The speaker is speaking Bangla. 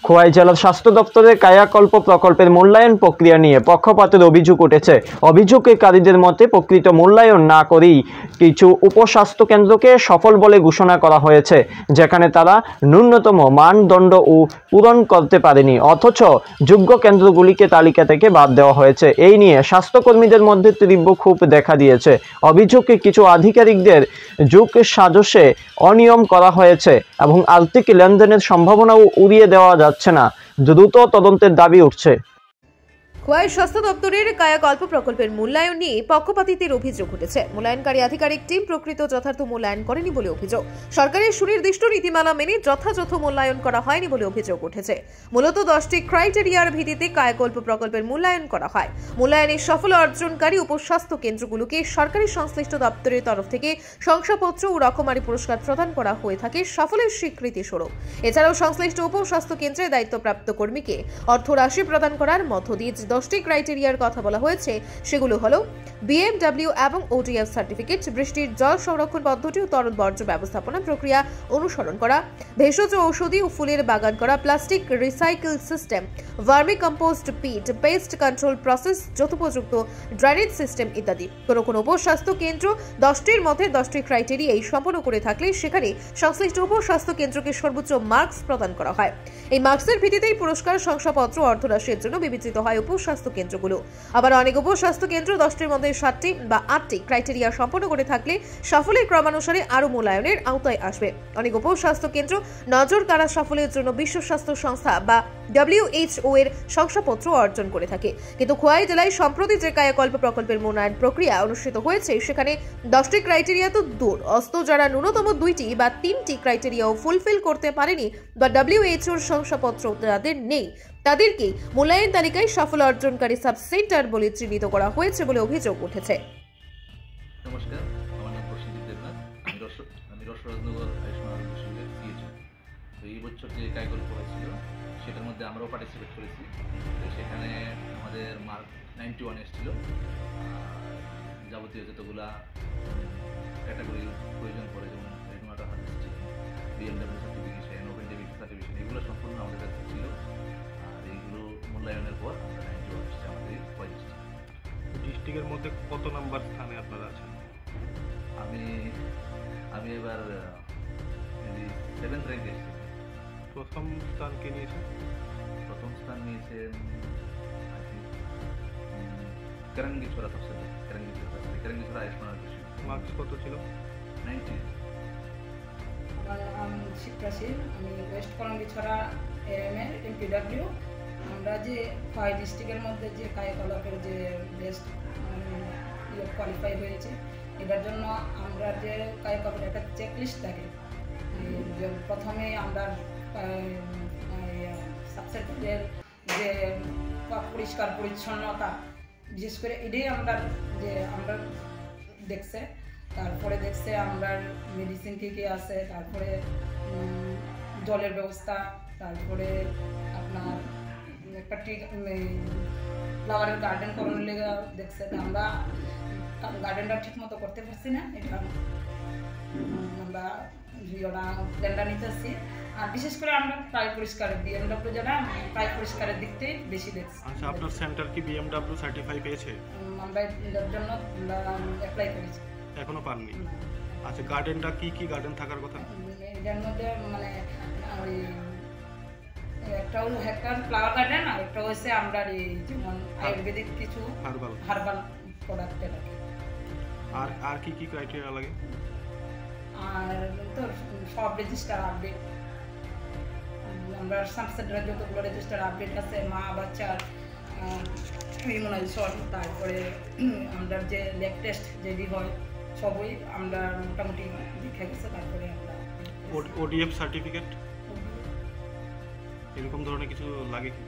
খোয়াই জেলার স্বাস্থ্য দপ্তরের কায়াকল্প প্রকল্পের মূল্যায়ন প্রক্রিয়া নিয়ে পক্ষপাতের অভিযোগ উঠেছে। অভিযোগকারীদের মতে প্রকৃত মূল্যায়ন না করেই কিছু উপস্বাস্থ্য কেন্দ্রকে সফল বলে ঘোষণা করা হয়েছে, যেখানে তারা ন্যূনতম মানদণ্ড ও পূরণ করতে পারেনি, অথচ যোগ্য কেন্দ্রগুলিকে তালিকা থেকে বাদ দেওয়া হয়েছে। এই নিয়ে স্বাস্থ্যকর্মীদের মধ্যে তীব্র ক্ষোভ দেখা দিয়েছে। অভিযোগে কিছু আধিকারিকদের যোগ সাজসে অনিয়ম করা হয়েছে এবং আর্থিক লেনদেনের সম্ভাবনাও উড়িয়ে দেওয়া যাচ্ছে না। দ্রুত তদন্তের দাবি উঠছে। খোয়াই স্বাস্থ্য দপ্তরের কায়াকল্প প্রকল্পের মূল্যায়ন নিয়ে পক্ষপাতিত্বের অভিযোগ উঠেছে। মূল্যায়নকারী আধিকারিক টিম প্রকৃত যথার্থ মূল্যায়ন করেনি বলে অভিযোগ। সরকারের সুনির্দিষ্ট নীতিমালা মেনে যথাযথ মূল্যায়ন করা হয়নি বলে অভিযোগ উঠেছে। মূলত 10টি ক্রাইটেরিয়ার ভিত্তিতে কায়াকল্প প্রকল্পের মূল্যায়ন করা হয়। মূল্যায়নে সফল অর্জনকারী উপস্বাস্থ্য কেন্দ্রগুলোকে সরকারি সংশ্লিষ্ট দপ্তরের তরফ থেকে শংসাপত্র ও রকমারি পুরস্কার প্রদান করা হয়ে থাকে সফলের স্বীকৃতি স্বরূপ। এছাড়াও সংশ্লিষ্ট উপস্বাস্থ্য কেন্দ্রের দায়িত্বপ্রাপ্ত কর্মীকে অর্থ রাশি প্রদান করার মধ্য দিয়ে 10টি ক্রাইটেরিয়ার কথা বলা হয়েছে, সেগুলো হলো বিএমডব্লিউ এবং ওটিএফ সার্টিফিকেট, বৃষ্টির জল সংরক্ষণ পদ্ধতি ও তরল বর্জ্য ব্যবস্থাপনা প্রক্রিয়া অনুসরণ করা, ভেষজ ঔষধি ও ফুলের বাগান করা, plastic recycle system, vermi compost pit, pest control process, যথোপযুক্ত ড্রেনেজ সিস্টেম ইত্যাদি। কোনো উপস্বাস্থ্য কেন্দ্র 10টির মধ্যে 10টি ক্রাইটেরিয়াই সম্পন্ন করে থাকলে সেখানে সংশ্লিষ্ট উপস্বাস্থ্য কেন্দ্রকে সর্বোচ্চ মার্কস প্রদান করা হয়। এই মার্কসের ভিত্তিতেই পুরস্কার, শংসাপত্র, অর্থরাশির জন্য বিবেচিত হয় উপস্বাস্থ্য কেন্দ্রগুলো। আবার অনেক উপস্বাস্থ্য কেন্দ্র 10টির মধ্যে 7টি বা 8টি ক্রাইটেরিয়া সম্পন্ন করে থাকলে সাফল্যের ক্রমানুসারে আরও মূল্যায়নের আওতায় আসবে। অনেক উপস্বাস্থ্য কেন্দ্র নজর কাড়া সাফল্যের জন্য বিশ্ব স্বাস্থ্য সংস্থা বা WHO এর শংসাপত্র অর্জন করে থাকে। কিন্তু খোয়াই জেলায় সম্প্রতি যে কায়াকল্প প্রকল্পের মূল্যায়ন প্রক্রিয়া অনুষ্ঠিত হয়েছে, সেখানে 10টি ক্রাইটেরিয়া তো দূর, যারা ন্যূনতম 2টি বা 3টি ক্রাইটেরিয়াও ফুলফিল করতে পারেনি বা WHO এর শংসাপত্র যাদের নেই, তাদেরকে মূল্যায়ন তালিকায় সফল অর্জনকারী সাব সেন্টার বলে চিহ্নিত করা হয়েছে বলে অভিযোগ উঠেছে। নমস্কার, আমার নাম প্রসেনজিৎ দেবনাথ। আমি রসরাজনগর আয়ুষ্মান আরোগ্য শিবিরের সিএচও। তো এই বছর যে কায়াকল্প হয়েছিল সেটার মধ্যে আমরাও পার্টিসিপেট করেছি। তো সেখানে আমাদের মার্ক 91 এসেছিল। যাবতীয় যতগুলা ক্যাটাগরি প্রয়োজন পড়ে, যেমন regular harvesting, BMW certification, open David certification, এগুলো সম্পূর্ণ আমাদের কাছে ছিল। আর এইগুলো মূল্যায়নের পর আমরা 91 আসছে আমাদের খোয়াই ডিস্ট্রিক্ট। ডিস্ট্রিক্টের মধ্যে কত নাম্বার স্থানে আপনারা আছেন? আমি এবার 7th র্যাঙ্কে এসেছি। প্রথম স্থান কে নিয়েছেন? প্রথম স্থান নিয়েছেন কেরাঙ্গিছড়া আয়ুষ্মান আরোগ্য শিবির। মার্কস কত ছিল? 90। আমার নাম শিপ্রাশীল, আমি ওয়েস্ট কেরাঙ্গিছড়া এএমএর MPW। আমরা যে খোয়াই ডিস্ট্রিক্টের মধ্যে যে কায়াকল্পের যে বেস্ট কোয়ালিফাই হয়েছে, এটার জন্য আমরা যে কায়াকল্পের একটা চেকলিস্ট থাকে। প্রথমে আমরা সাবসেক্টরের যে পরিষ্কার পরিচ্ছন্নতা, বিশেষ করে এটাই আমরা দেখছে। তারপরে দেখছে আমরা মেডিসিন কী কী আছে, তারপরে জলের ব্যবস্থা, তারপরে আপনার একটা ফ্লাওয়ারের গার্ডেন করানোর লেগে দেখছে। আমরা গার্ডেনটা ঠিক মতো করতে পারছি না, এটা আমরা প্ল্যানটা নিতেছি। আর বিশেষ করে আমরা প্রায় পরিষ্কারের বিএমডব্লিউ যারা প্রায় পরিষ্কারের দিকটাই বেশি দেখছি। আচ্ছা, আপনার সেন্টার কি বিএমডব্লিউ সার্টিফাই পেয়েছে? আমরা এটার জন্য অ্যাপ্লাই করেছি। এখনো পাননি? আচ্ছা, গার্ডেনটা কি গার্ডেন থাকার কথা? এটার মধ্যে মানে ওই একটা হলো হেক্টর ফ্লাওয়ার গার্ডেন, আর একটা হচ্ছে আমরা যেমন আয়ুর্বেদিক কিছু হার্বাল প্রোডাক্ট লাগে। আর কি ক্রাইটেরিয়া লাগে? আর তো সব রেজিস্টার আপডেট, আমরা সাবসেন্টারের যতগুলো রেজিস্টার আপডেট আছে, মা বাচ্চার ইমিউনাইজেশন, তারপরে আমরা যে ল্যাব টেস্ট যেটি হয় সবই আমরা মোটামুটি দেখে গেছে। তারপরে আমরা ওডিএফ সার্টিফিকেট এরকম ধরনের কিছু লাগে কি?